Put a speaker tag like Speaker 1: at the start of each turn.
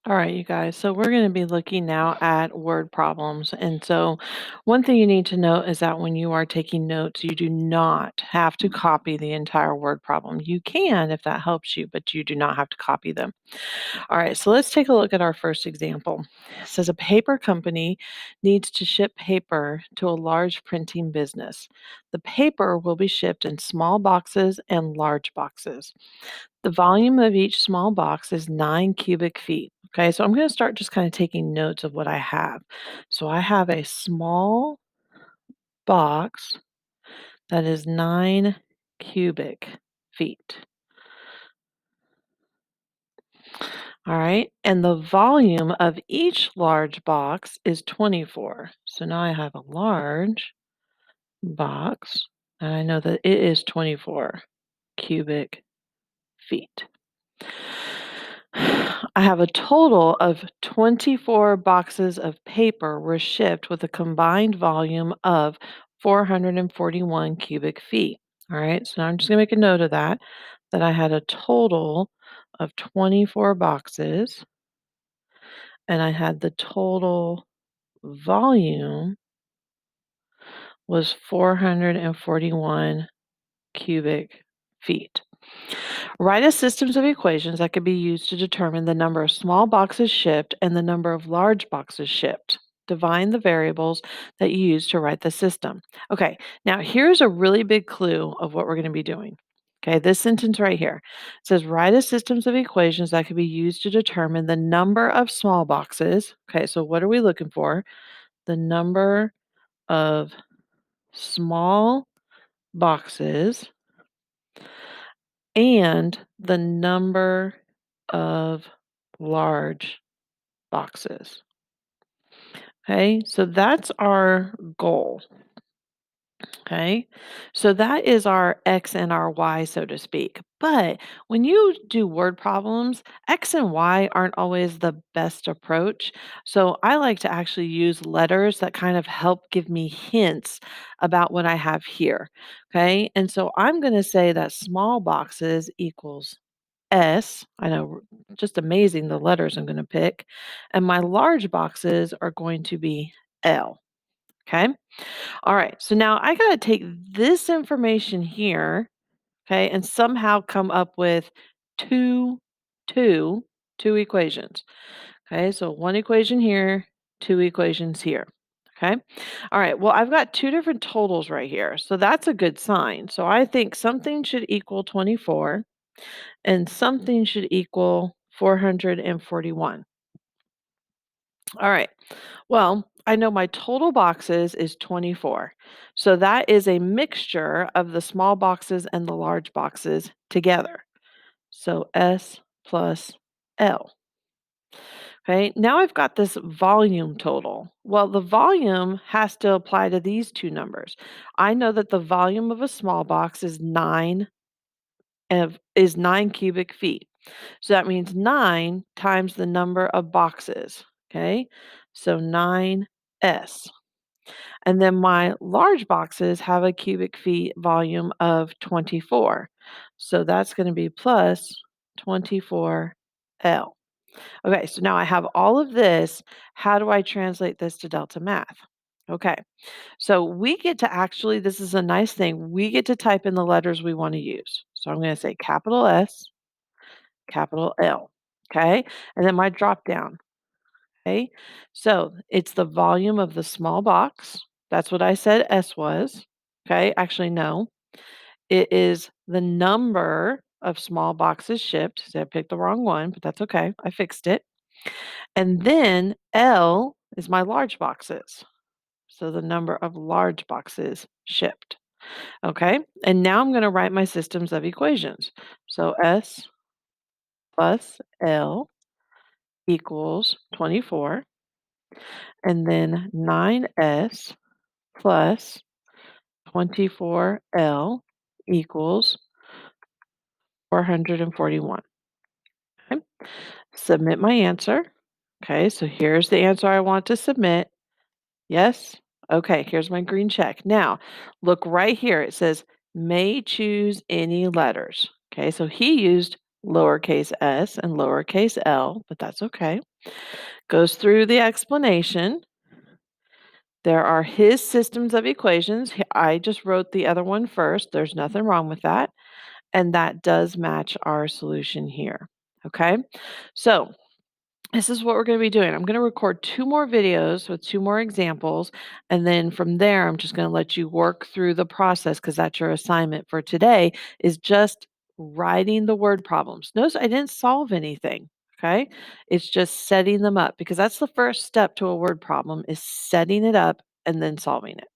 Speaker 1: All right, you guys. So we're going to be looking now at word problems. And so one thing you need to know is that when you are taking notes, you do not have to copy the entire word problem. You can if that helps you, but you do not have to copy them. All right, so let's take a look at our first example. It says a paper company needs to ship paper to a large printing business. The paper will be shipped in small boxes and large boxes. The volume of each small box is 9 cubic feet. Okay, so I'm going to start just kind of taking notes of what I have. So I have a small box that is 9 cubic feet. All right, and the volume of each large box is 24. So now I have a large box, and I know that it is 24 cubic feet. I have a total of 24 boxes of paper were shipped with a combined volume of 441 cubic feet. All right, so now I'm just going to make a note of that I had a total of 24 boxes and I had the total volume was 441 cubic feet. Write a systems of equations that could be used to determine the number of small boxes shipped and the number of large boxes shipped. Divine the variables that you use to write the system. Okay, now here's a really big clue of what we're going to be doing. Okay, this sentence right here says write a systems of equations that could be used to determine the number of small boxes. Okay, so what are we looking for? The number of small boxes and the number of large boxes. Okay, so that's our goal. Okay, so that is our X and our Y, so to speak. But when you do word problems, X and Y aren't always the best approach. So I like to actually use letters that kind of help give me hints about what I have here. Okay, and so I'm going to say that small boxes equals S. I know, just amazing the letters I'm going to pick. And my large boxes are going to be L. Okay. All right. So now I got to take this information here, okay, and somehow come up with two, two, two equations. Okay. So one equation here, two equations here. Okay. All right. Well, I've got two different totals right here. So that's a good sign. So I think something should equal 24 and something should equal 441. All right. Well, I know my total boxes is 24. So that is a mixture of the small boxes and the large boxes together. So S plus L. Okay, now I've got this volume total. Well, the volume has to apply to these two numbers. I know that the volume of a small box is 9 cubic feet. So that means 9 times the number of boxes. Okay, so 9S. And then my large boxes have a cubic feet volume of 24. So that's going to be plus 24L. Okay, so now I have all of this. How do I translate this to Delta Math? Okay, so we get to actually, this is a nice thing, we get to type in the letters we want to use. So I'm going to say capital S, capital L. Okay, and then my drop down. Okay, so it's the volume of the small box. That's what I said S was. Okay, actually, no, it is the number of small boxes shipped. So I picked the wrong one, but that's okay. I fixed it. And then L is my large boxes. So the number of large boxes shipped. Okay, and now I'm going to write my systems of equations. So S plus L equals 24. And then 9S plus 24L equals 441. Okay. Submit my answer. Okay, so here's the answer I want to submit. Yes. Okay, here's my green check. Now, look right here. It says may choose any letters. Okay, so he used lowercase s and lowercase l, but that's okay. Goes through the explanation. There are his systems of equations. I just wrote the other one first. There's nothing wrong with that. And that does match our solution here. Okay. So this is what we're going to be doing. I'm going to record 2 more videos with 2 more examples. And then from there, I'm just going to let you work through the process because that's your assignment for today is just writing the word problems. Notice I didn't solve anything. Okay. It's just setting them up because that's the first step to a word problem is setting it up and then solving it.